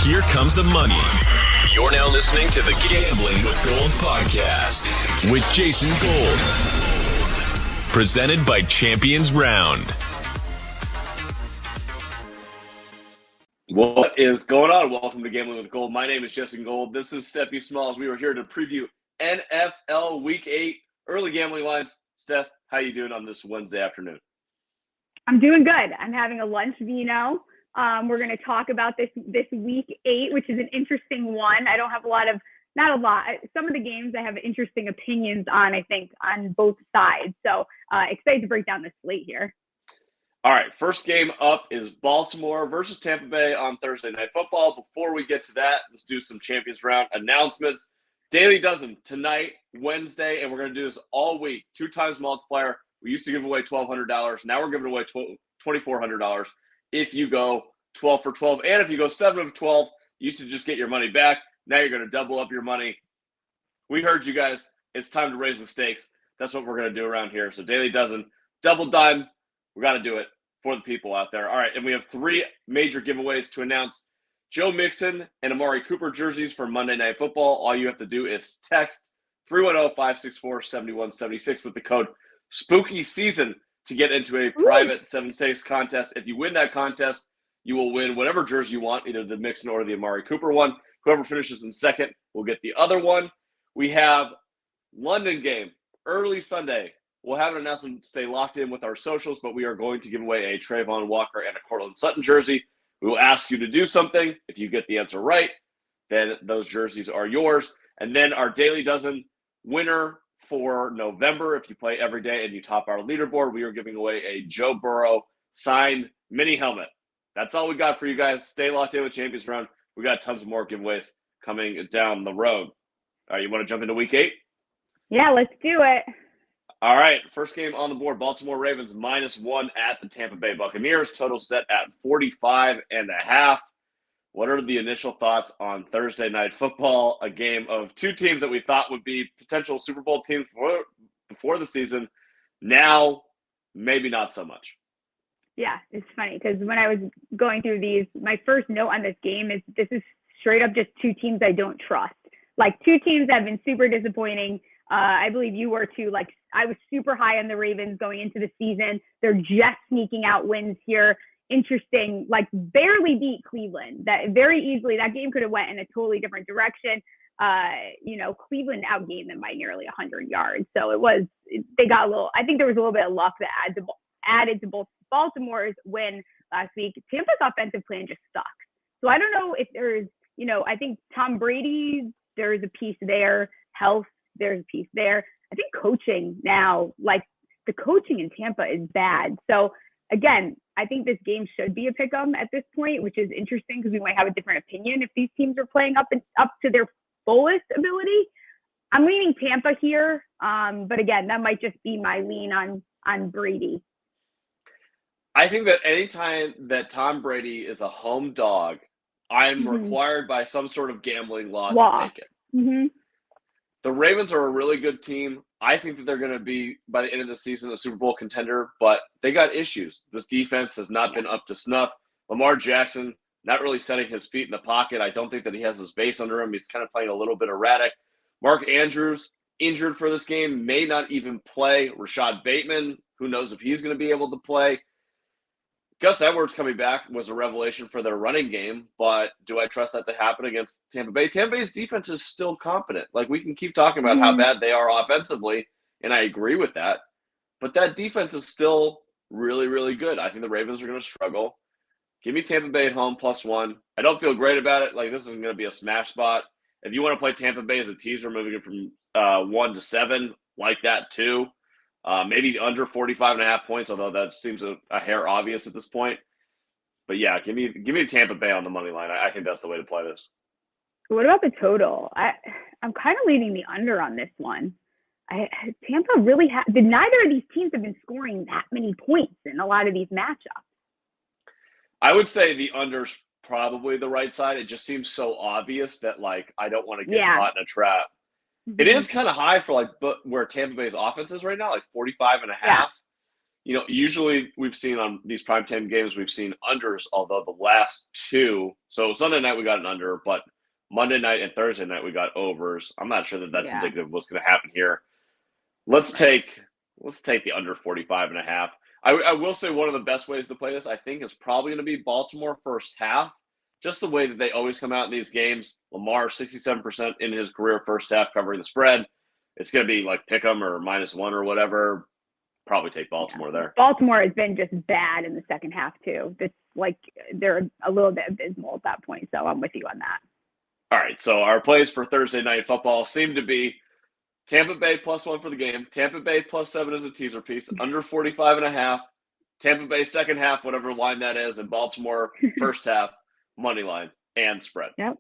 Here comes the money. You're now listening to the Gambling with Gold podcast with Jason Gold. Presented by Champions Round. What is going on? Welcome to Gambling with Gold. My name is Jason Gold. This is Steffi Smalls. We are here to preview NFL Week 8 early gambling lines. Steph, how you doing on this Wednesday afternoon? I'm doing good. I'm having a lunch vino. We're going to talk about this Week 8, which is an interesting one. I don't have not a lot. Some of the games I have interesting opinions on, I think, on both sides. So excited to break down this slate here. All right, first game up is Baltimore versus Tampa Bay on Thursday Night Football. Before we get to that, let's do some Champions Round announcements. Daily Dozen tonight, Wednesday, and we're going to do this all week. 2 times multiplier. We used to give away $1,200. Now we're giving away $2,400 if you go 12 for 12. And if you go 7 of 12, you used to just get your money back. Now you're going to double up your money. We heard you guys. It's time to raise the stakes. That's what we're going to do around here. So Daily Dozen, double dime. We got to do it for the people out there. All right, and we have 3 major giveaways to announce. Joe Mixon and Amari Cooper jerseys for Monday Night Football. All you have to do is text 310-564-7176 with the code SPOOKYSEASON to get into a private 7 stakes contest. If you win that contest, you will win whatever jersey you want, either the Mixon or the Amari Cooper one. Whoever finishes in second will get the other one. We have London game, early Sunday. We'll have an announcement. Stay locked in with our socials, but we are going to give away a Trayvon Walker and a Cortland Sutton jersey. We will ask you to do something. If you get the answer right, then those jerseys are yours. And then our Daily Dozen winner for November, if you play every day and you top our leaderboard, we are giving away a Joe Burrow signed mini helmet. That's all we got for you guys. Stay locked in with Champions Round. We got tons of more giveaways coming down the road. All right, you want to jump into Week 8? Yeah, let's do it. All right, first game on the board, Baltimore Ravens -1 at the Tampa Bay Buccaneers. Total set at 45.5. What are the initial thoughts on Thursday Night Football, a game of 2 teams that we thought would be potential Super Bowl teams before the season? Now, maybe not so much. Yeah, it's funny because when I was going through these, my first note on this game is this is straight up just 2 teams I don't trust. Like 2 teams that have been super disappointing. I believe you were too. Like I was super high on the Ravens going into the season. They're just sneaking out wins here. Interesting, like barely beat Cleveland. That very easily, that game could have went in a totally different direction. Cleveland outgained them by nearly 100 yards. So they got a little, I think there was a little bit of luck that added to both Baltimore's win last week. Tampa's offensive plan just sucks. So I don't know if there's, I think Tom Brady, there's a piece there. Health, there's a piece there. I think coaching now, like the coaching in Tampa is bad. So again, I think this game should be a pick-em at this point, which is interesting because we might have a different opinion if these teams are playing up to their fullest ability. I'm leaning Tampa here, but again, that might just be my lean on Brady. I think that anytime that Tom Brady is a home dog, I'm required by some sort of gambling law to take it. Mm-hmm. The Ravens are a really good team. I think that they're going to be, by the end of the season, a Super Bowl contender, but they got issues. This defense has not been up to snuff. Lamar Jackson, not really setting his feet in the pocket. I don't think that he has his base under him. He's kind of playing a little bit erratic. Mark Andrews, injured for this game, may not even play. Rashad Bateman, who knows if he's going to be able to play. Gus Edwards coming back was a revelation for their running game, but do I trust that to happen against Tampa Bay? Tampa Bay's defense is still confident. Like, we can keep talking about how bad they are offensively, and I agree with that, but that defense is still really, really good. I think the Ravens are going to struggle. Give me Tampa Bay at home +1. I don't feel great about it. Like, this isn't going to be a smash spot. If you want to play Tampa Bay as a teaser, moving it from 1 to 7, like that too. Maybe under 45.5 points, although that seems a hair obvious at this point. But yeah, give me Tampa Bay on the money line. I think that's the way to play this. What about the total? I'm kind of leaning the under on this one. Tampa really neither of these teams have been scoring that many points in a lot of these matchups. I would say the under's probably the right side. It just seems so obvious that, like, I don't want to get caught in a trap. Mm-hmm. It is kind of high for where Tampa Bay's offense is right now, like 45.5. Yeah. Usually we've seen on these primetime games, we've seen unders, although the last 2 So Sunday night we got an under, but Monday night and Thursday night we got overs. I'm not sure that that's indicative of what's going to happen here. Let's take the under 45.5. I will say one of the best ways to play this, I think, is probably going to be Baltimore first half. Just the way that they always come out in these games. Lamar, 67% in his career first half covering the spread. It's going to be like pick 'em or -1 or whatever. Probably take Baltimore there. Baltimore has been just bad in the second half, too. It's like they're a little bit abysmal at that point, so I'm with you on that. All right, so our plays for Thursday Night Football seem to be Tampa Bay +1 for the game, Tampa Bay +7 as a teaser piece, under 45.5, Tampa Bay second half, whatever line that is, and Baltimore first half, money line and spread. Yep.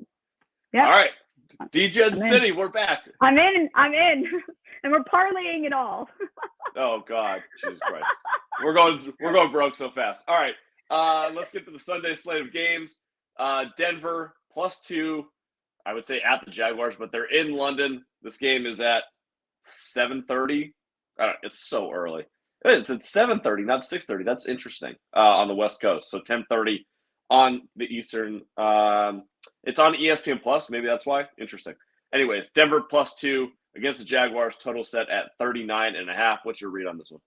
All right, DGen City, we're back. I'm in, and we're parlaying it all. Oh God, Jesus Christ, we're going broke so fast. All right, let's get to the Sunday slate of games. Denver +2. I would say at the Jaguars, but they're in London. This game is at 7:30. It's so early. It's at 7:30, not 6:30. That's interesting on the West Coast. So 10:30 on the Eastern. It's on ESPN Plus. Maybe that's why. Interesting. Anyways, Denver +2 against the Jaguars. Total set at 39.5. What's your read on this one?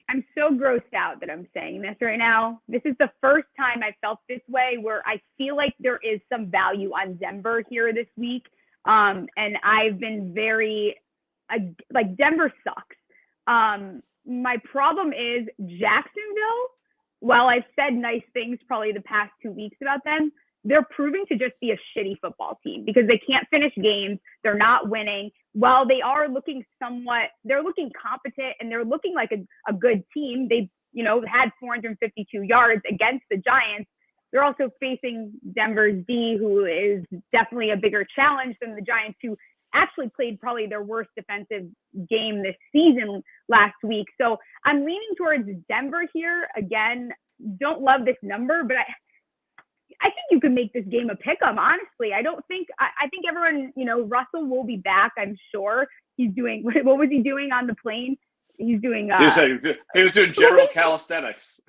I'm so grossed out that I'm saying this right now. This is the first time I felt this way, where I feel like there is some value on Denver here this week. And I've been very, like, Denver sucks. My problem is Jacksonville, while I've said nice things probably the past 2 weeks about them, they're proving to just be a shitty football team because they can't finish games. They're not winning. While they are looking they're looking competent and they're looking like a good team. They, had 452 yards against the Giants. They're also facing Denver's D, who is definitely a bigger challenge than the Giants, who actually played probably their worst defensive game this season last week. So I'm leaning towards Denver here. Again, don't love this number, but I think you can make this game a pick 'em, honestly. I think everyone, Russell will be back, I'm sure. He's doing, what was he doing on the plane? He's doing, he was doing general calisthenics.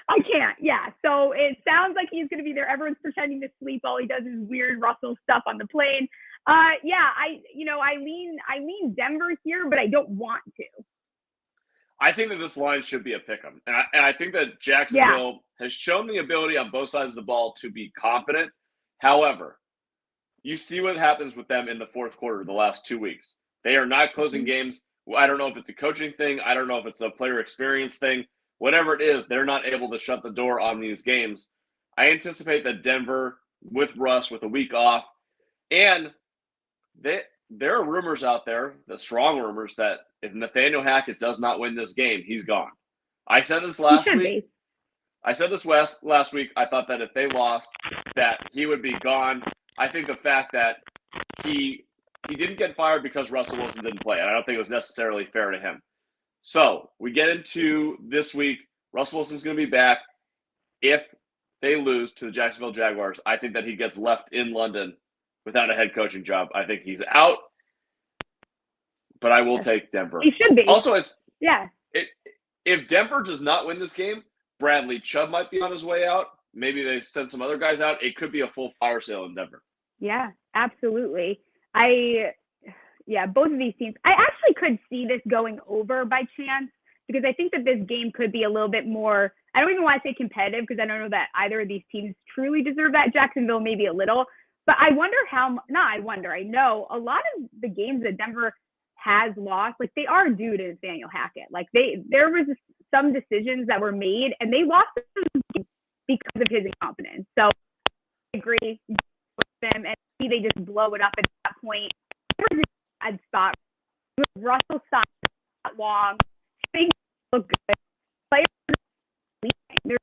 I can't, yeah. So it sounds like he's going to be there. Everyone's pretending to sleep while he does his weird Russell stuff on the plane. I lean Denver here, but I don't want to. I think that this line should be a pick 'em. And I think that Jacksonville has shown the ability on both sides of the ball to be confident. However, you see what happens with them in the fourth quarter the last 2 weeks. They are not closing games. I don't know if it's a coaching thing. I don't know if it's a player experience thing. Whatever it is, they're not able to shut the door on these games. I anticipate that Denver, with Russ, with a week off, and there are rumors out there, the strong rumors, that if Nathaniel Hackett does not win this game, he's gone. I said this last week. Last week. I thought that if they lost, that he would be gone. I think the fact that he didn't get fired because Russell Wilson didn't play, and I don't think it was necessarily fair to him. So we get into this week. Russell Wilson's going to be back. If they lose to the Jacksonville Jaguars, I think that he gets left in London without a head coaching job. I think he's out, but I will take Denver. He should be. Also, if Denver does not win this game, Bradley Chubb might be on his way out. Maybe they send some other guys out. It could be a full fire sale in Denver. Yeah, absolutely. Both of these teams. I actually could see this going over by chance, because I think that this game could be a little bit more, I don't even want to say competitive, because I don't know that either of these teams truly deserve that. Jacksonville maybe a little, but I know a lot of the games that Denver has lost, like, they are due to Nathaniel Hackett. Like, there was some decisions that were made and they lost because of his incompetence. So I agree with them, and they just blow it up at that point. I'd spot Russell stopped that long. Things look good. Players there's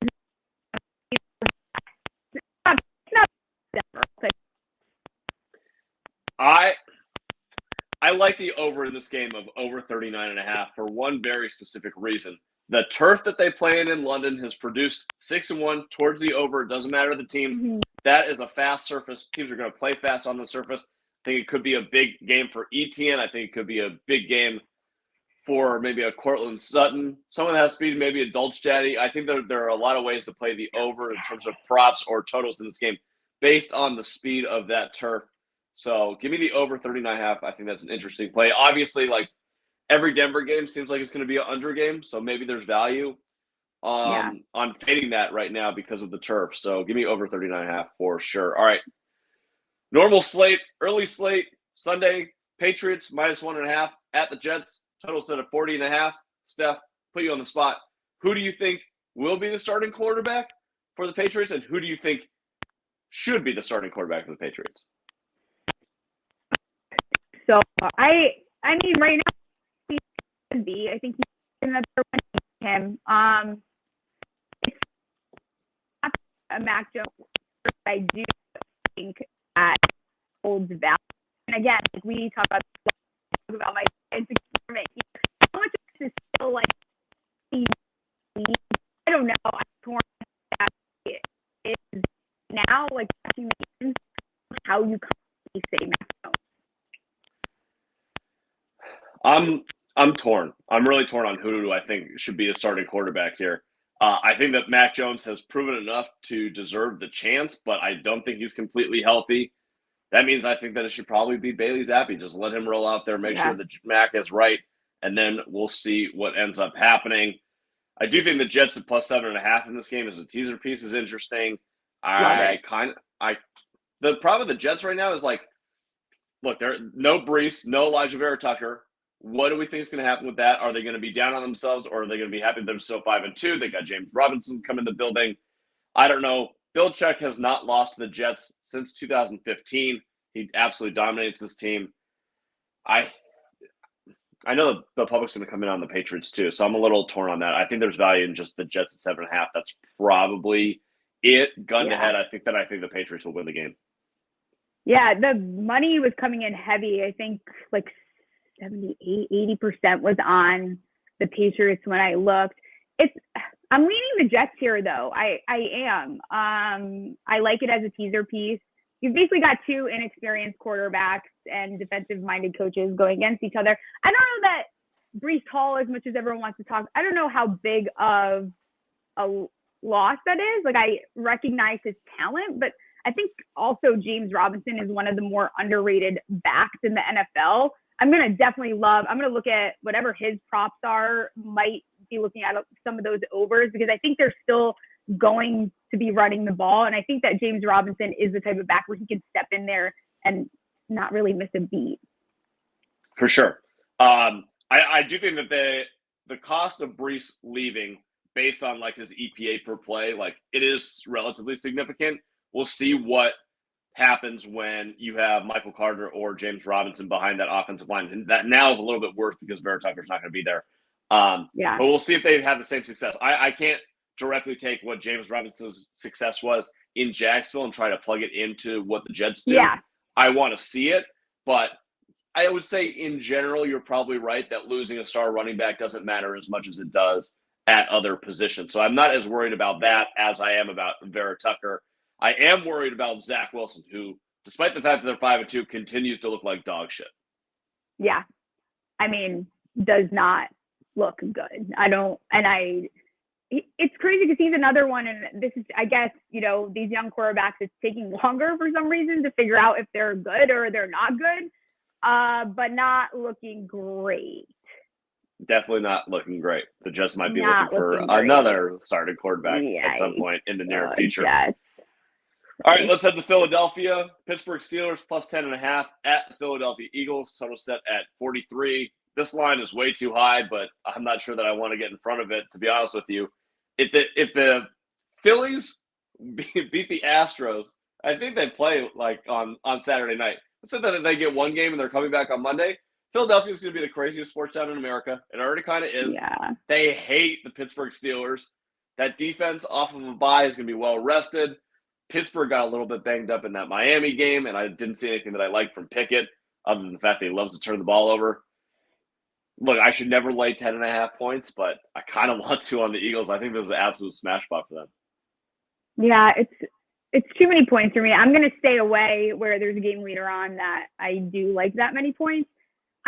I like the over in this game of over 39.5 for one very specific reason. The turf that they play in London has produced 6-1 towards the over. It doesn't matter the teams. Mm-hmm. That is a fast surface. Teams are going to play fast on the surface. I think it could be a big game for ETN. I think it could be a big game for maybe a Cortland Sutton, someone that has speed, maybe a Dulcich. I think there are a lot of ways to play the over in terms of props or totals in this game based on the speed of that turf. So give me the over 39.5. I think that's an interesting play. Obviously, like every Denver game seems like it's going to be an under game, so maybe there's value on fading that right now because of the turf. So give me over 39.5 for sure. All right. Normal slate, early slate, Sunday, Patriots -1.5 at the Jets. Total set of 40.5. Steph, put you on the spot. Who do you think will be the starting quarterback for the Patriots, and who do you think should be the starting quarterback for the Patriots? So I mean, right now he should be. I think he's another one. Him. It's not a Mac Jones. I do think that holds value. And again, like we talk about my insecurity. How much of this is still like I don't know. I'm torn that it is now like how you say Mac Jones. I'm torn. I'm really torn on who do I think should be the starting quarterback here. I think that Mac Jones has proven enough to deserve the chance, but I don't think he's completely healthy. That means I think that it should probably be Bailey Zappi. Just let him roll out there, make sure that Mac is right, and then we'll see what ends up happening. I do think the Jets at +7.5 in this game as a teaser piece is interesting. The problem with the Jets right now is like, look, there no Brees, no Elijah Vera Tucker. What do we think is going to happen with that? Are they going to be down on themselves, or are they going to be happy they're still 5-2? They got James Robinson coming to the building. I don't know. Belichick has not lost to the Jets since 2015. He absolutely dominates this team. I know the public's going to come in on the Patriots too, so I'm a little torn on that. I think there's value in just the Jets at 7.5. That's probably it. Gun to head, I think the Patriots will win the game. Yeah, the money was coming in heavy. I think like 78-80% was on the Patriots when I looked. I'm leaning the Jets here though. I am. I like it as a teaser piece. You've basically got two inexperienced quarterbacks and defensive-minded coaches going against each other. I don't know that Brees Hall, as much as everyone wants to talk, I don't know how big of a loss that is. Like, I recognize his talent, but I think also James Robinson is one of the more underrated backs in the NFL. I'm going to look at whatever his props are, might be looking at some of those overs because I think they're still going to be running the ball. And I think that James Robinson is the type of back where he can step in there and not really miss a beat. For sure. I do think that the cost of Brees leaving based on like his EPA per play, like it is relatively significant. We'll see what happens when you have Michael Carter or James Robinson behind that offensive line. And that now is a little bit worse because Vera Tucker's not going to be there. But we'll see if they have the same success. I can't directly take what James Robinson's success was in Jacksonville and try to plug it into what the Jets do. Yeah. I want to see it, but I would say in general, you're probably right that losing a star running back doesn't matter as much as it does at other positions. So I'm not as worried about that as I am about Vera Tucker. I am worried about Zach Wilson, who, despite the fact that they're 5-2, continues to look like dog shit. Yeah. I mean, does not look good. It's crazy because he's another one. And this is, I guess, these young quarterbacks, it's taking longer for some reason to figure out if they're good or they're not good, but not looking great. Definitely not looking great. The Jets might be looking for another starting quarterback at some point in the near future. Yes. All right, let's head to Philadelphia. Pittsburgh Steelers +10.5 at the Philadelphia Eagles. Total set at 43. This line is way too high, but I'm not sure that I want to get in front of it, to be honest with you. If the Phillies beat the Astros, I think they play like on Saturday night. Let's say that they get one game and they're coming back on Monday. Philadelphia is going to be the craziest sports town in America. It already kind of is. Yeah. They hate the Pittsburgh Steelers. That defense off of a bye is going to be well rested. Pittsburgh got a little bit banged up in that Miami game, and I didn't see anything that I liked from Pickett other than the fact that he loves to turn the ball over. Look, I should never lay 10.5 points, but I kind of want to on the Eagles. I think this is an absolute smash spot for them. Yeah, it's too many points for me. I'm going to stay away where there's a game leader on that I do like that many points.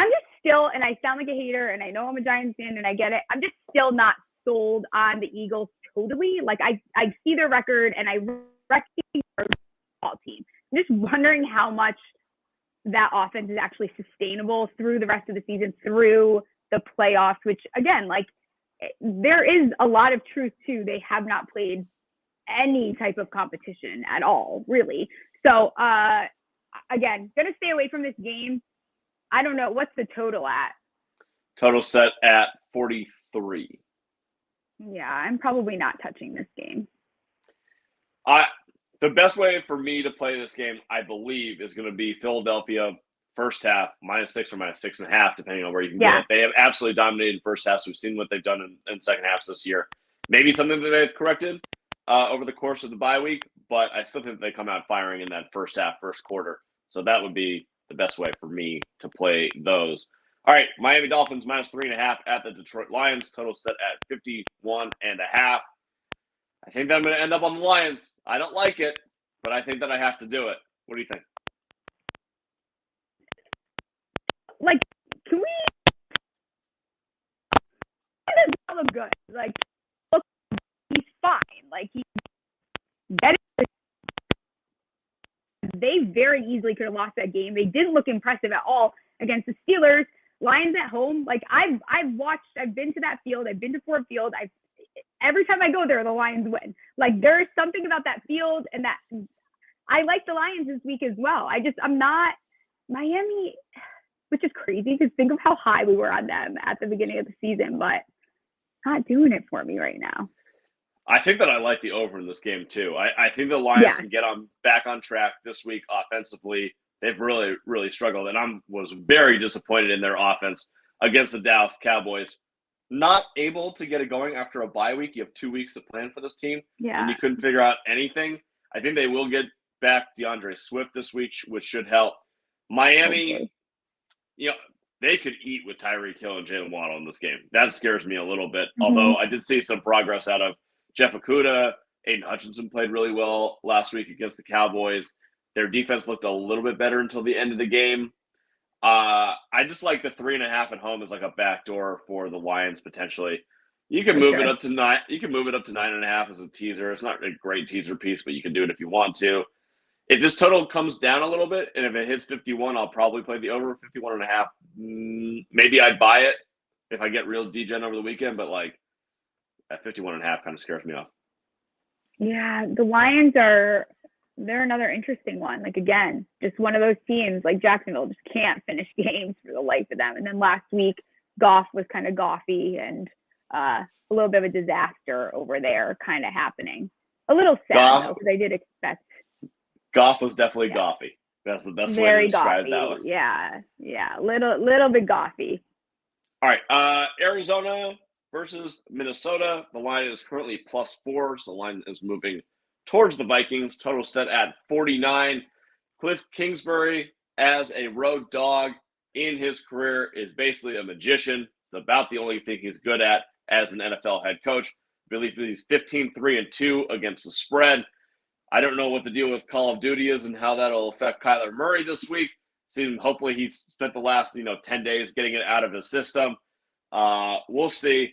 I'm just still, and I sound like a hater, and I know I'm a Giants fan, and I get it. I'm just still not sold on the Eagles totally. Like, I see their record, and I recognize their football team. I'm just wondering how much that offense is actually sustainable through the rest of the season, through the playoffs, which, again, like, there is a lot of truth to they have not played any type of competition at all, really. So, again, going to stay away from this game. I don't know. What's the total at? Total set at 43. Yeah, I'm probably not touching this game. The best way for me to play this game, I believe, is going to be Philadelphia first half, -6 or -6.5, depending on where you can get it. They have absolutely dominated first halves. We've seen what they've done in second halves this year. Maybe something that they've corrected over the course of the bye week, but I still think they come out firing in that first half, first quarter. So that would be the best way for me to play those. All right, Miami Dolphins -3.5 at the Detroit Lions. Total set at 51.5. I think that I'm going to end up on the Lions. I don't like it, but I think that I have to do it. What do you think? Like, can we? It doesn't look good. Like, look, he's fine. Like, he's better. They very easily could have lost that game. They didn't look impressive at all against the Steelers. Lions at home. Like, I've watched. I've been to that field. I've been to Ford Field. Every time I go there, the Lions win. Like, there's something about that field, and that I like the Lions this week as well. I'm not Miami, which is crazy because think of how high we were on them at the beginning of the season, but not doing it for me right now. I think that I like the over in this game too. I think the Lions can get back on track this week offensively. They've really, really struggled, and I was very disappointed in their offense against the Dallas Cowboys. Not able to get it going after a bye week. You have 2 weeks to plan for this team, and you couldn't figure out anything. I think they will get back DeAndre Swift this week, which should help. Miami, they could eat with Tyreek Hill and Jalen Waddle in this game. That scares me a little bit, although I did see some progress out of Jeff Okudah. Aiden Hutchinson played really well last week against the Cowboys. Their defense looked a little bit better until the end of the game. I just like the 3.5 at home as like a backdoor for the Lions potentially. You can move it up to 9. You can move it up to 9.5 as a teaser. It's not a great teaser piece, but you can do it if you want to. If this total comes down a little bit, and if it hits 51, I'll probably play the over 51.5. Maybe I'd buy it if I get real degen over the weekend, but like at 51.5 kind of scares me off. Yeah, the Lions they're another interesting one. Like, again, just one of those teams like Jacksonville just can't finish games for the life of them. And then last week, Goff was kind of goffy and a little bit of a disaster over there kind of happening. A little sad, though, because I did expect. Goff was definitely goffy. That's the best way to describe that one. Yeah, little bit goffy. All right, Arizona versus Minnesota. The line is currently +4, so the line is moving towards the Vikings. Total set at 49. Cliff Kingsbury, as a road dog in his career, is basically a magician. It's about the only thing he's good at as an NFL head coach. I believe he's 15-3-2 against the spread. I don't know what the deal with Call of Duty is and how that'll affect Kyler Murray this week. Hopefully he spent the last 10 days getting it out of his system. We'll see.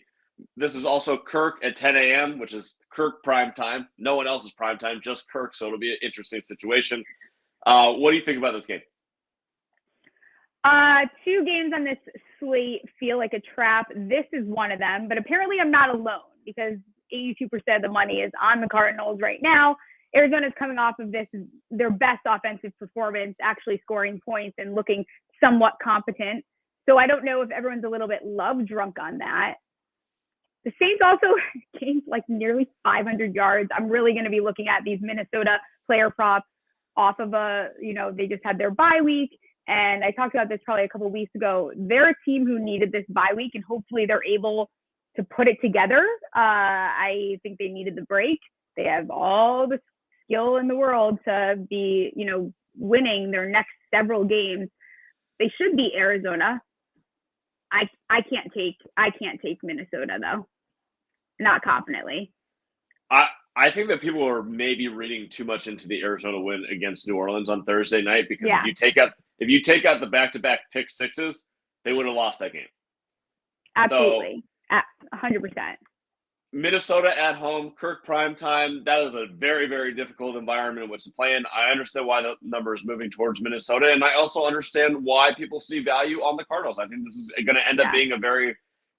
This is also Kirk at 10 a.m., which is Kirk prime time. No one else is prime time, just Kirk, so it'll be an interesting situation. What do you think about this game? 2 games on this slate feel like a trap. This is one of them, but apparently I'm not alone because 82% of the money is on the Cardinals right now. Arizona's coming off of their best offensive performance, actually scoring points and looking somewhat competent. So I don't know if everyone's a little bit love drunk on that. The Saints also gained like nearly 500 yards. I'm really going to be looking at these Minnesota player props off of they just had their bye week. And I talked about this probably a couple of weeks ago. They're a team who needed this bye week, and hopefully they're able to put it together. I think they needed the break. They have all the skill in the world to be, winning their next several games. They should beat Arizona. I can't take Minnesota though. Not confidently. I think that people are maybe reading too much into the Arizona win against New Orleans on Thursday night because if you take out the back-to-back pick sixes, they would have lost that game. Absolutely. 100%. Minnesota at home, Kirk primetime. That is a very, very difficult environment in which to play in. I understand why the number is moving towards Minnesota, and I also understand why people see value on the Cardinals. I think this is going to end up being a very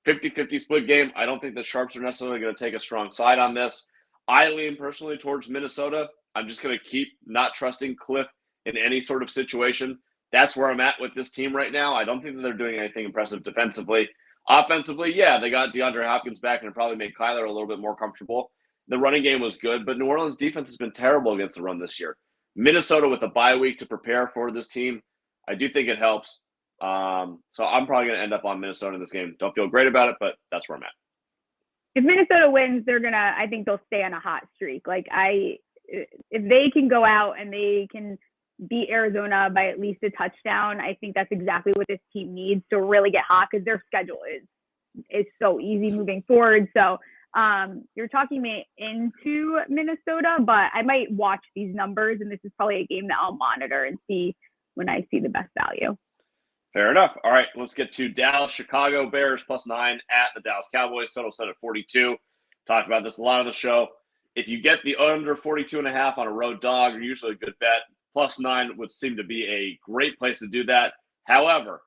50-50 split game. I don't think the Sharps are necessarily going to take a strong side on this. I lean personally towards Minnesota. I'm just going to keep not trusting Cliff in any sort of situation. That's where I'm at with this team right now. I don't think that they're doing anything impressive defensively. Offensively, yeah, they got DeAndre Hopkins back and it probably made Kyler a little bit more comfortable. The running game was good, but New Orleans' defense has been terrible against the run this year. Minnesota with a bye week to prepare for this team, I do think it helps. So I'm probably going to end up on Minnesota in this game. Don't feel great about it, but that's where I'm at. If Minnesota wins, I think they'll stay on a hot streak. If they can go out and they can beat Arizona by at least a touchdown, I think that's exactly what this team needs to really get hot, because their schedule is so easy moving forward. So you're talking me into Minnesota, but I might watch these numbers, and this is probably a game that I'll monitor and see when I see the best value. Fair enough. All right, let's get to Dallas. Chicago Bears +9 at the Dallas Cowboys. Total set at 42. Talked about this a lot of the show. If you get the under 42.5 on a road dog, you're usually a good bet. +9 would seem to be a great place to do that. However,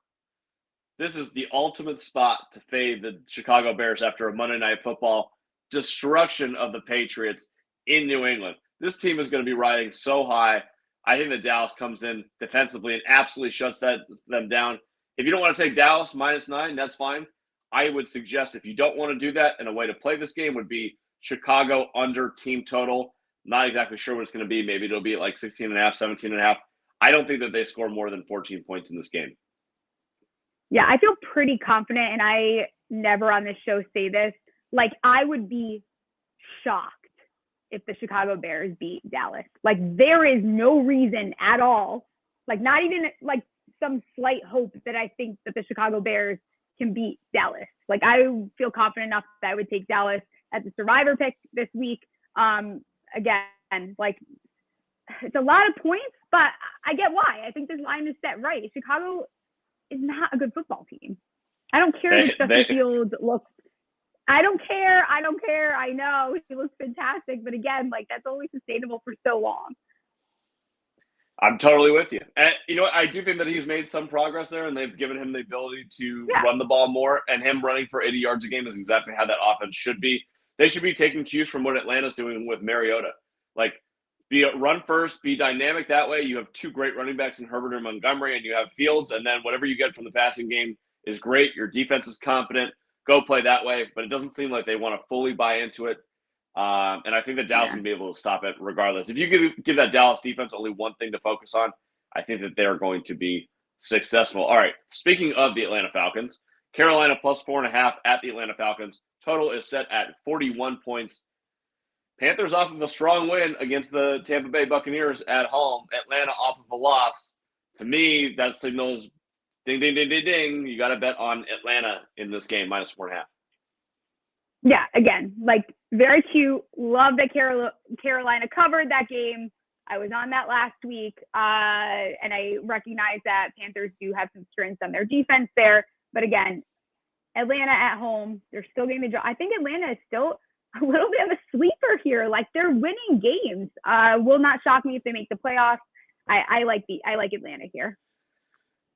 this is the ultimate spot to fade the Chicago Bears after a Monday Night Football destruction of the Patriots in New England. This team is going to be riding so high. I think that Dallas comes in defensively and absolutely shuts them down. If you don't want to take Dallas -9, that's fine. I would suggest, if you don't want to do that, and a way to play this game would be Chicago under team total. Not exactly sure what it's going to be. Maybe it'll be like 16.5, 17.5. I don't think that they score more than 14 points in this game. Yeah, I feel pretty confident, and I never on this show say this. I would be shocked if the Chicago Bears beat Dallas. There is no reason at all, not even some slight hope that I think that the Chicago Bears can beat Dallas. I feel confident enough that I would take Dallas as a survivor pick this week. Again, it's a lot of points, but I get why. I think this line is set right. Chicago is not a good football team. I don't care if Justin Fields looks. I don't care. I know he looks fantastic, but again, that's only sustainable for so long. I'm totally with you. And you know what? I do think that he's made some progress there, and they've given him the ability to run the ball more, and him running for 80 yards a game is exactly how that offense should be. They should be taking cues from what Atlanta's doing with Mariota. Be run first, be dynamic that way. You have two great running backs in Herbert and Montgomery, and you have Fields, and then whatever you get from the passing game is great. Your defense is competent. Go play that way, but it doesn't seem like they want to fully buy into it. And I think that Dallas can be able to stop it regardless. If you give that Dallas defense only one thing to focus on, I think that they're going to be successful. All right, speaking of the Atlanta Falcons, Carolina +4.5 at the Atlanta Falcons. Total is set at 41 points. Panthers off of a strong win against the Tampa Bay Buccaneers at home. Atlanta off of a loss. To me, that signals ding, ding, ding, ding, ding. You got to bet on Atlanta in this game, -4.5. Yeah, again, very cute. Love that Carolina covered that game. I was on that last week, and I recognize that Panthers do have some strengths on their defense there. But again, Atlanta at home, they're still getting the draw. I think Atlanta is still a little bit of a sleeper here. They're winning games. Will not shock me if they make the playoffs. I like Atlanta here.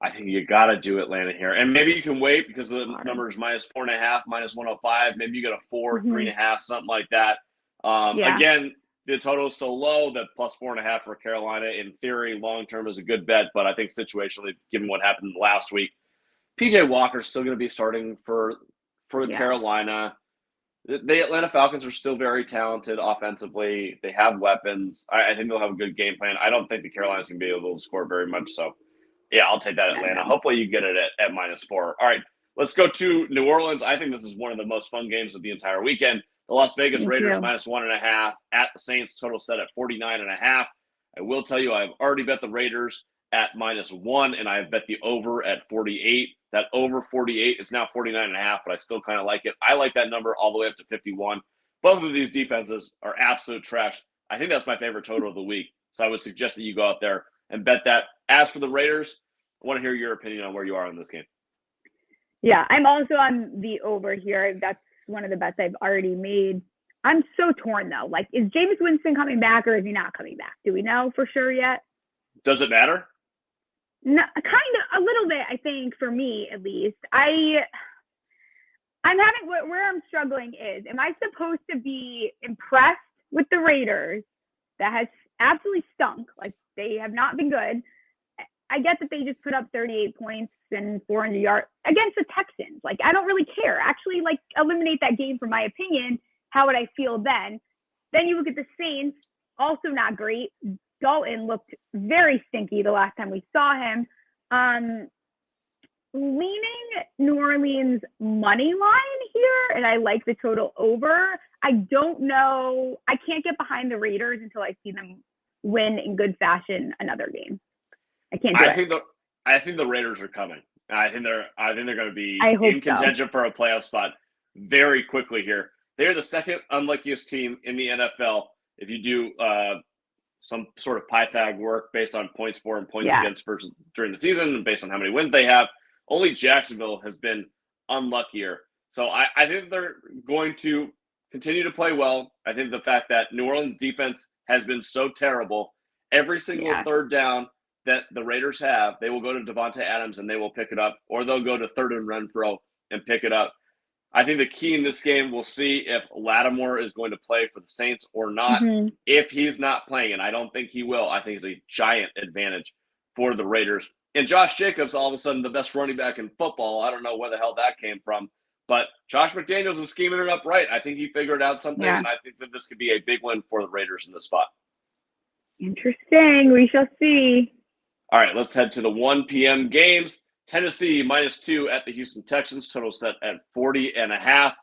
I think you got to do Atlanta here. And maybe you can wait because the number is -4.5, -105. Maybe you get a 4, 3.5, something like that. Again, the total is so low that +4.5 for Carolina, in theory, long-term is a good bet. But I think situationally, given what happened last week, P.J. Walker's still going to be starting for Carolina. The Atlanta Falcons are still very talented offensively. They have weapons. I think they'll have a good game plan. I don't think the Carolinas can be able to score very much. So, yeah, I'll take that Atlanta. Hopefully you get it at -4. All right, let's go to New Orleans. I think this is one of the most fun games of the entire weekend. The Las Vegas Raiders -1.5 at the Saints. Total set at 49.5. I will tell you, I've already bet the Raiders at -1, and I have bet the over at 48. That over 48 is now 49.5, but I still kind of like it. I like that number all the way up to 51. Both of these defenses are absolute trash. I think that's my favorite total of the week. So I would suggest that you go out there and bet that. As for the Raiders, I want to hear your opinion on where you are in this game. Yeah, I'm also on the over here. That's one of the bets I've already made. I'm so torn though. Like, is Jameis Winston coming back or is he not coming back? Do we know for sure yet? Does it matter? No, kind of a little bit, I think, for me at least. I'm having where I'm struggling is, am I supposed to be impressed with the Raiders that has absolutely stunk? Like, they have not been good. I get that they just put up 38 points and 400 yards against the Texans. Like, I don't really care. Actually, like, eliminate that game from my opinion. How would I feel then? Then you look at the Saints, also not great. Dalton looked very stinky the last time we saw him. Leaning New Orleans money line here, and I like the total over. I don't know. I can't get behind the Raiders until I see them win in good fashion another game. I can't do it. I think the Raiders are coming. I think they're going to be in contention for a playoff spot very quickly here. They're the second unluckiest team in the NFL. If you do some sort of Pythag work based on points for and points against versus during the season, and based on how many wins they have, only Jacksonville has been unluckier. So I think they're going to continue to play well. I think the fact that New Orleans defense has been so terrible, every single third down that the Raiders have, they will go to Devontae Adams and they will pick it up, or they'll go to third and Renfro and pick it up. I think the key in this game, we'll see if Lattimore is going to play for the Saints or not. Mm-hmm. If he's not playing, and I don't think he will, I think it's a giant advantage for the Raiders. And Josh Jacobs, all of a sudden, the best running back in football. I don't know where the hell that came from. But Josh McDaniels is scheming it up right. I think he figured out something, and I think that this could be a big win for the Raiders in this spot. Interesting. We shall see. All right, let's head to the 1 p.m. games. Tennessee -2 at the Houston Texans. Total set at 40.5.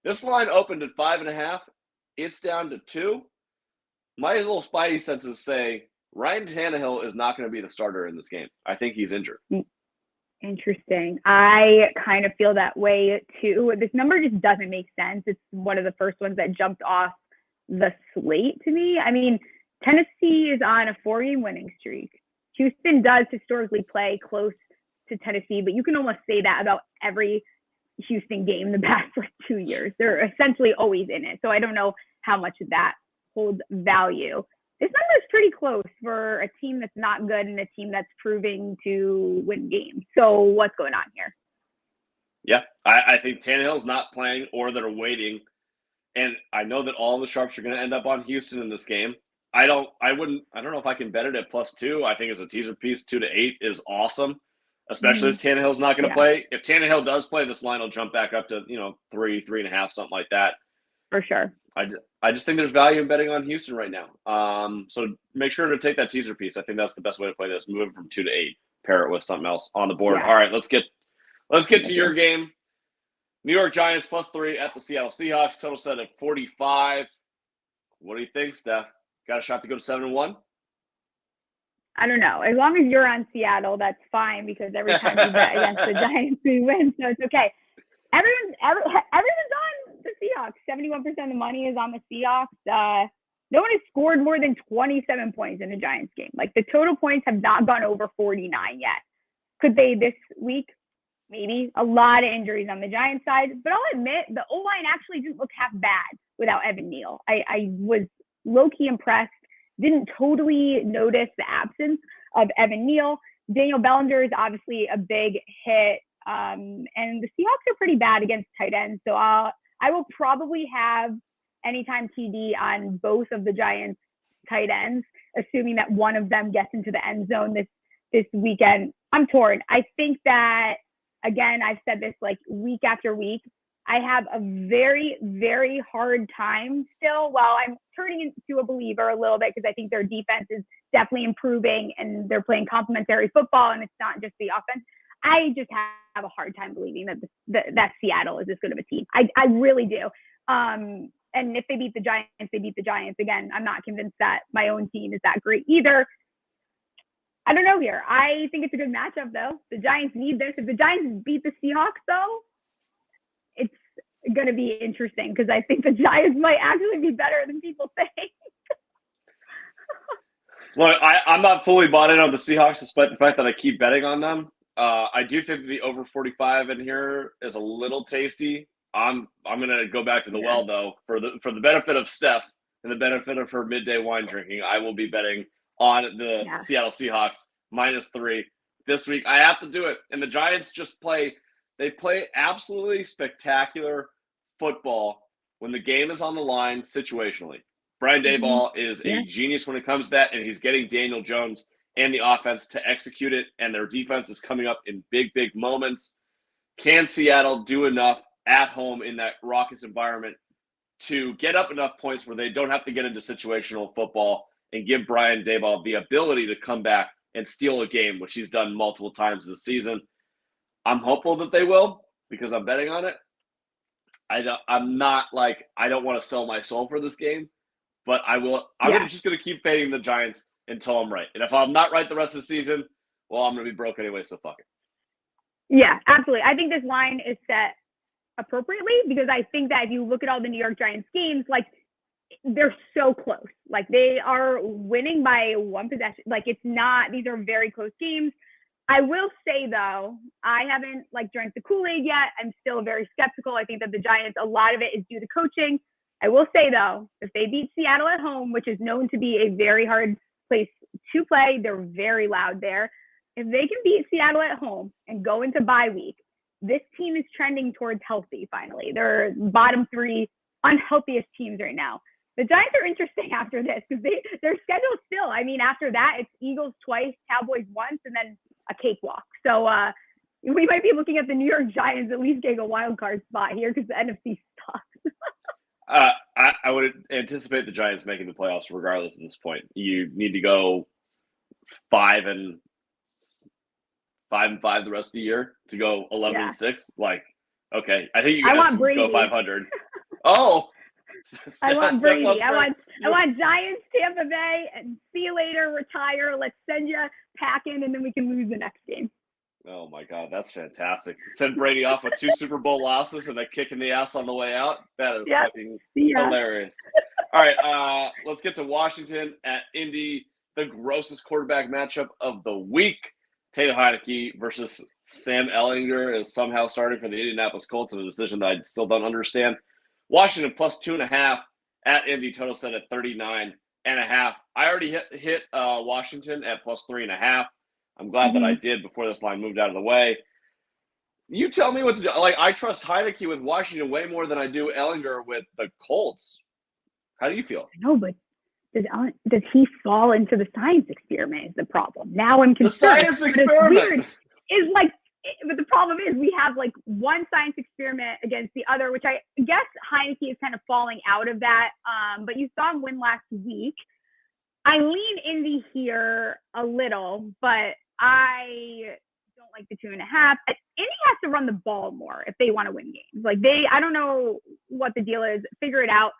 This line opened at 5.5. It's down to 2. My little spidey senses say Ryan Tannehill is not going to be the starter in this game. I think he's injured. Interesting. I kind of feel that way too. This number just doesn't make sense. It's one of the first ones that jumped off the slate to me. I mean, Tennessee is on a 4-game winning streak. Houston does historically play close to Tennessee, but you can almost say that about every Houston game the past 2 years. They're essentially always in it. So I don't know how much of that holds value. This number is pretty close for a team that's not good and a team that's proving to win games. So what's going on here? Yeah, I think Tannehill's not playing, or they're waiting. And I know that all the sharps are going to end up on Houston in this game. I don't know if I can bet it at +2. I think as a teaser piece, 2 to 8 is awesome, especially if Tannehill's not going to play. If Tannehill does play, this line will jump back up to 3, 3.5, something like that. For sure. I just think there's value in betting on Houston right now. So make sure to take that teaser piece. I think that's the best way to play this. Move it from 2 to 8, pair it with something else on the board. Yeah. All right, let's get to your game. New York Giants +3 at the Seattle Seahawks. Total set at 45. What do you think, Steph? Got a shot to go to 7-1? I don't know. As long as you're on Seattle, that's fine, because every time you bet against the Giants, we win, so it's okay. Everyone's on the Seahawks. 71% of the money is on the Seahawks. No one has scored more than 27 points in a Giants game. Like, the total points have not gone over 49 yet. Could they this week? Maybe. A lot of injuries on the Giants side. But I'll admit, the O-line actually didn't look half bad without Evan Neal. I was low-key impressed. Didn't totally notice the absence of Evan Neal. Daniel Bellinger is obviously a big hit. And the Seahawks are pretty bad against tight ends. So I will probably have anytime TD on both of the Giants tight ends, assuming that one of them gets into the end zone this weekend. I'm torn. I think that, again, I've said this like week after week, I have a very, very hard time still, while I'm turning into a believer a little bit, because I think their defense is definitely improving and they're playing complementary football and it's not just the offense. I just have a hard time believing that Seattle is this good of a team. I really do. And if they beat the Giants, they beat the Giants. Again, I'm not convinced that my own team is that great either. I don't know here. I think it's a good matchup, though. The Giants need this. If the Giants beat the Seahawks, though, it's going to be interesting, because I think the Giants might actually be better than people think. Look, I'm not fully bought in on the Seahawks, despite the fact that I keep betting on them. I do think the over 45 in here is a little tasty. I'm gonna go back to the well though for the benefit of Steph and the benefit of her midday wine drinking. I will be betting on the Seattle Seahawks -3 this week. I have to do it, and the Giants just play absolutely spectacular football when the game is on the line situationally. Brian Daboll is a genius when it comes to that, and he's getting Daniel Jones and the offense to execute it, and their defense is coming up in big moments. Can Seattle do enough at home in that raucous environment to get up enough points where they don't have to get into situational football and give Brian Daboll the ability to come back and steal a game, which he's done multiple times this season? I'm hopeful that they will because I'm betting on it. I don't want to sell my soul for this game, but I will. I'm just going to keep fading the Giants until I'm right. And if I'm not right the rest of the season, well, I'm going to be broke anyway, so fuck it. Yeah, absolutely. I think this line is set appropriately because I think that if you look at all the New York Giants games, like they're so close. Like they are winning by one possession. Like it's not, these are very close games. I will say though, I haven't drank the Kool-Aid yet. I'm still very skeptical. I think that the Giants, a lot of it is due to coaching. I will say though, if they beat Seattle at home, which is known to be a very hard place to play, they're very loud there. If they can beat Seattle at home and go into bye week, this team is trending towards healthy finally. They're bottom 3 unhealthiest teams right now. The Giants are interesting after this because their schedule still, I mean, after that, it's Eagles twice, Cowboys once, and then a cakewalk. So we might be looking at the New York Giants at least getting a wild card spot here because the NFC sucks. I would anticipate the Giants making the playoffs regardless at this point. You need to go 5-5 the rest of the year to go 11-6. Like, okay, I think you guys can go 500. Oh, I want Brady. I want Giants, Tampa Bay, and see you later. Retire. Let's send you packing, and then we can lose the next game. Oh my God, that's fantastic! Send Brady off with 2 Super Bowl losses and a kick in the ass on the way out. That is fucking hilarious. All right, let's get to Washington at Indy. The grossest quarterback matchup of the week. Taylor Heineke versus Sam Ehlinger is somehow starting for the Indianapolis Colts in a decision that I still don't understand. Washington plus 2.5 at Indy, total set at 39.5. I already hit Washington at plus 3.5. I'm glad that I did before this line moved out of the way. You tell me what to do. Like, I trust Heineke with Washington way more than I do Ehlinger with the Colts. How do you feel? No, but does he fall into the science experiment is the problem. Now I'm concerned. The science experiment is but the problem is we have one science experiment against the other, which I guess Heineke is kind of falling out of that. But you saw him win last week. I lean Indy here a little, but I don't like the 2.5. Indy has to run the ball more if they want to win games. I don't know what the deal is. Figure it out.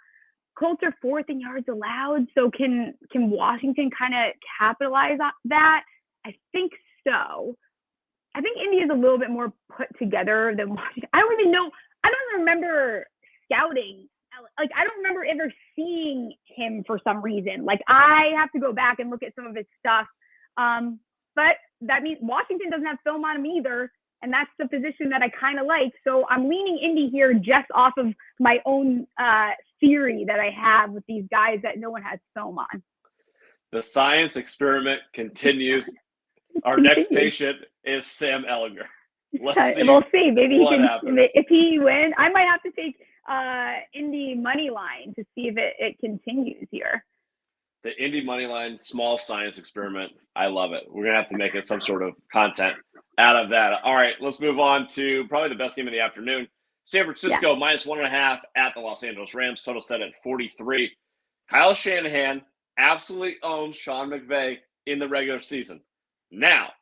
Colts are 4th in yards allowed, so can Washington kind of capitalize on that? I think so. I think Indy is a little bit more put together than Washington. I don't even know. I don't remember scouting. I don't remember ever seeing him for some reason. I have to go back and look at some of his stuff. But that means Washington doesn't have film on him either. And that's the position that I kind of like. So I'm leaning Indy here just off of my own theory that I have with these guys that no one has film on. The science experiment continues. Our next patient is Sam Ehlinger. We'll see. Maybe he can. If he wins, I might have to take Indy money line to see if it continues here. The Indy money line, small science experiment. I love it. We're gonna have to make it some sort of content out of that. All right, let's move on to probably the best game of the afternoon. San Francisco minus 1.5 at the Los Angeles Rams. Total set at 43. Kyle Shanahan absolutely owns Sean McVay in the regular season. Now,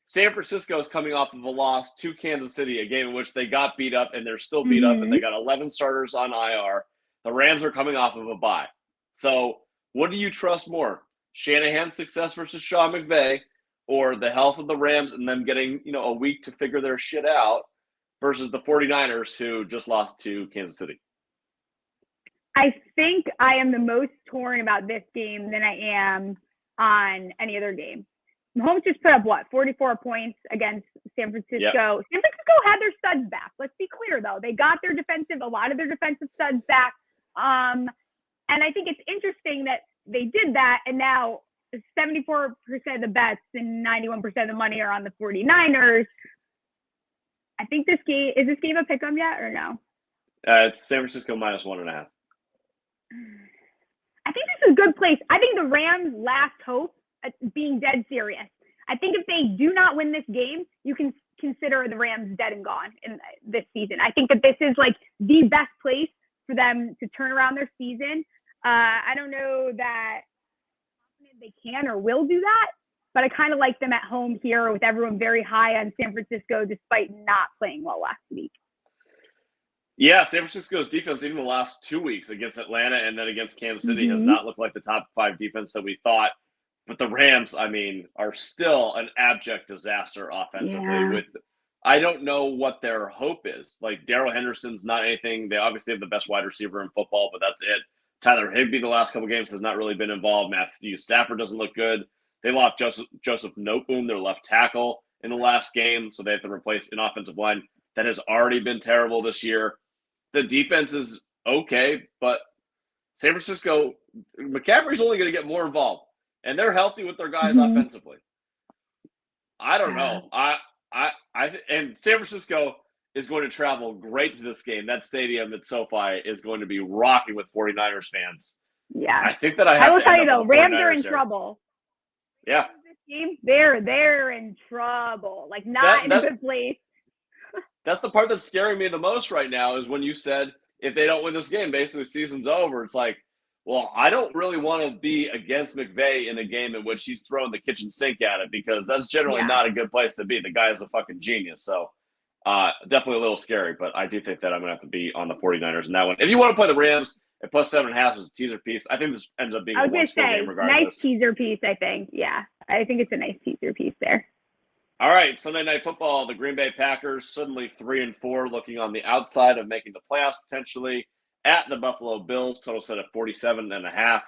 San Francisco is coming off of a loss to Kansas City, a game in which they got beat up and they're still beat up, and they got 11 starters on IR. The Rams are coming off of a bye. So what do you trust more? Shanahan's success versus Sean McVay, or the health of the Rams and them getting, a week to figure their shit out versus the 49ers who just lost to Kansas City? I think I am the most torn about this game than I am on any other game. Mahomes just put up, 44 points against San Francisco. Yep. San Francisco had their studs back. Let's be clear, though. They got a lot of their defensive studs back. And I think it's interesting that they did that, and now 74% of the bets and 91% of the money are on the 49ers. I think is this game a pick 'em yet or no? It's San Francisco -1.5. I think this is a good place. I think the Rams' last hope, being dead serious. I think if they do not win this game, you can consider the Rams dead and gone in this season. I think that this is like the best place for them to turn around their season. I don't know that they can or will do that, but I kind of like them at home here with everyone very high on San Francisco despite not playing well last week. Yeah, San Francisco's defense, even the last 2 weeks against Atlanta and then against Kansas City, has not looked like the top 5 defense that we thought. But the Rams, I mean, are still an abject disaster offensively. Yeah. I don't know what their hope is. Like, Darrell Henderson's not anything. They obviously have the best wide receiver in football, but that's it. Tyler Higbee the last couple games has not really been involved. Matthew Stafford doesn't look good. They lost Joseph Noteboom, their left tackle, in the last game, so they have to replace an offensive line that has already been terrible this year. The defense is okay, but San Francisco, McCaffrey's only going to get more involved, and they're healthy with their guys offensively. I don't know. And San Francisco is going to travel great to this game. That stadium at SoFi is going to be rocking with 49ers fans. Yeah. I think that I will tell you though, Rams are in trouble. Yeah. This game, they're in trouble. Like not in a good place. That's the part that's scaring me the most right now is when you said if they don't win this game, basically the season's over. It's like, well, I don't really want to be against McVay in a game in which he's throwing the kitchen sink at it because that's generally not a good place to be. The guy is a fucking genius. So definitely a little scary, but I do think that I'm going to have to be on the 49ers in that one. If you want to play the Rams at +7.5 as a teaser piece, I think this ends up being a one-score game regardless. Nice teaser piece, I think. Yeah, I think it's a nice teaser piece there. All right, Sunday Night Football, the Green Bay Packers suddenly 3-4, looking on the outside of making the playoffs potentially at the Buffalo Bills, total set at 47.5.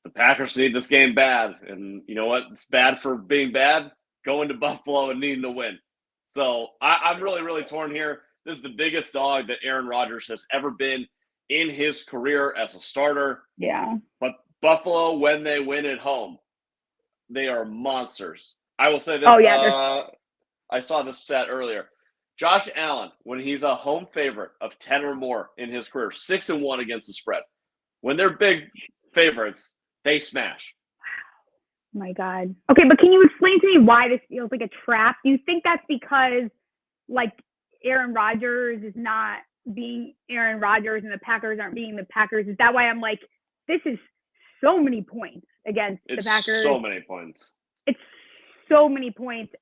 The Packers need this game bad, and you know what? It's bad for being bad, going to Buffalo and needing to win. So I'm really, really torn here. This is the biggest dog that Aaron Rodgers has ever been in his career as a starter. Yeah. But Buffalo, when they win at home, they are monsters. I will say this. I saw this stat earlier. Josh Allen, when he's a home favorite of 10 or more in his career, 6-1 against the spread. When they're big favorites, they smash. Oh my God. Okay, but can you explain to me why this feels like a trap? Do you think that's because, like, Aaron Rodgers is not being Aaron Rodgers and the Packers aren't being the Packers? Is that why I'm like, this is so many points against the Packers? So many points. It's so many points.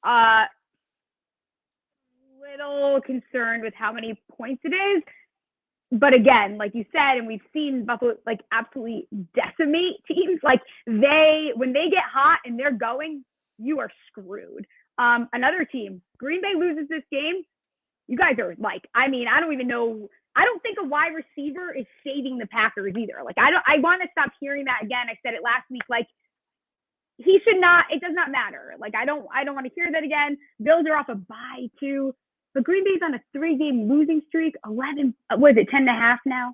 Little concerned with how many points it is. But again, like you said, and we've seen Buffalo like absolutely decimate teams. Like when they get hot and they're going, you are screwed. Another team, Green Bay loses this game. You guys are like, I mean, I don't even know. I don't think a wide receiver is saving the Packers either. Like I want to stop hearing that again. I said it last week. Like he should not. It does not matter. Like I don't want to hear that again. Bills are off a bye too. But Green Bay's on a 3-game losing streak. 11. What is it? 10.5 now.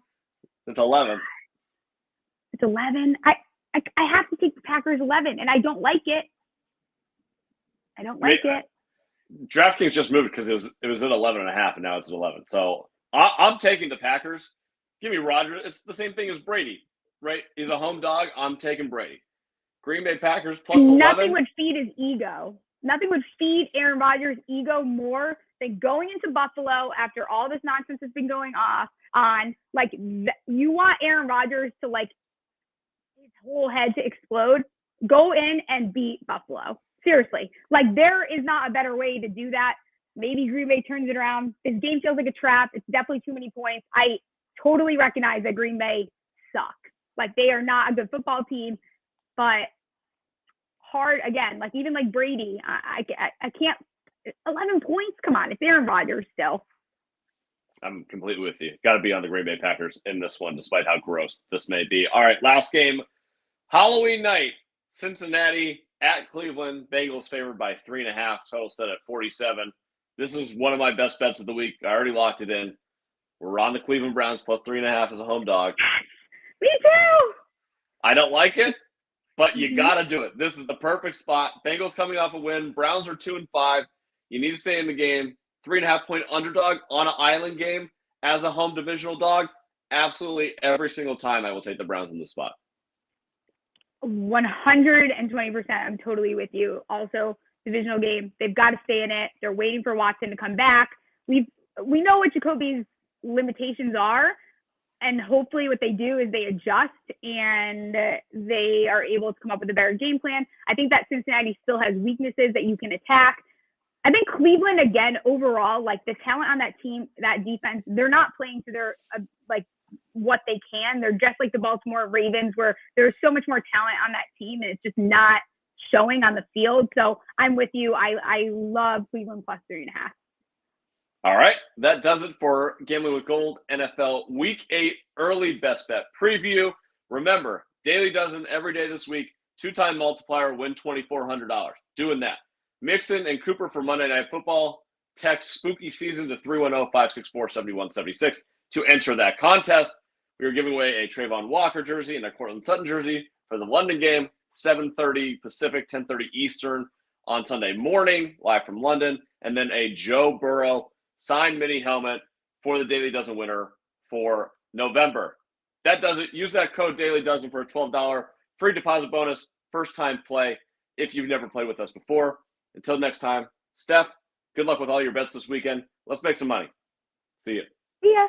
It's 11. It's 11. I have to take the Packers 11, and I don't like it. I don't like it. DraftKings just moved because it was at 11.5, and now it's at 11. So I'm taking the Packers. Give me Rodgers. It's the same thing as Brady, right? He's a home dog. I'm taking Brady. Green Bay Packers +11. Nothing would feed his ego. Nothing would feed Aaron Rodgers' ego more than going into Buffalo after all this nonsense has been going on. Like, you want Aaron Rodgers to, like, his whole head to explode. Go in and beat Buffalo. Seriously. Like, there is not a better way to do that. Maybe Green Bay turns it around. This game feels like a trap. It's definitely too many points. I totally recognize that Green Bay sucks. Like, they are not a good football team. But hard, again, like, even like Brady, I can't. 11 points? Come on. It's Aaron Rodgers still. I'm completely with you. Got to be on the Green Bay Packers in this one, despite how gross this may be. All right, last game. Halloween night. Cincinnati At Cleveland, Bengals favored by 3.5, total set at 47. This is one of my best bets of the week. I already locked it in. We're on the Cleveland Browns plus 3.5 as a home dog. Me too. I don't like it, but you got to do it. This is the perfect spot. Bengals coming off a win. Browns are 2-5. You need to stay in the game. 3.5-point underdog on an island game as a home divisional dog. Absolutely every single time I will take the Browns in this spot. 120%. I'm totally with you. Also, divisional game. They've got to stay in it. They're waiting for Watson to come back. We know what Jacoby's limitations are, and hopefully what they do is they adjust and they are able to come up with a better game plan. I think that Cincinnati still has weaknesses that you can attack. I think Cleveland, again, overall, like the talent on that team, that defense, they're not playing to their, what they can. They're just like the Baltimore Ravens, where there's so much more talent on that team, and it's just not showing on the field. So I'm with you. I love Cleveland plus 3.5. All right, that does it for Gambling with Gold NFL Week 8 early best bet preview. Remember, Daily Dozen every day this week, 2-time multiplier, win $2,400. Doing that. Mixon and Cooper for Monday Night Football. Text Spooky Season to 310-564-7176 to enter that contest. We are giving away a Trayvon Walker jersey and a Cortland Sutton jersey for the London game, 7:30 Pacific, 10:30 Eastern on Sunday morning, live from London, and then a Joe Burrow signed mini helmet for the Daily Dozen winner for November. That does it. Use that code Daily Dozen for a $12 free deposit bonus, first time play if you've never played with us before. Until next time, Steph, good luck with all your bets this weekend. Let's make some money. See you. See ya.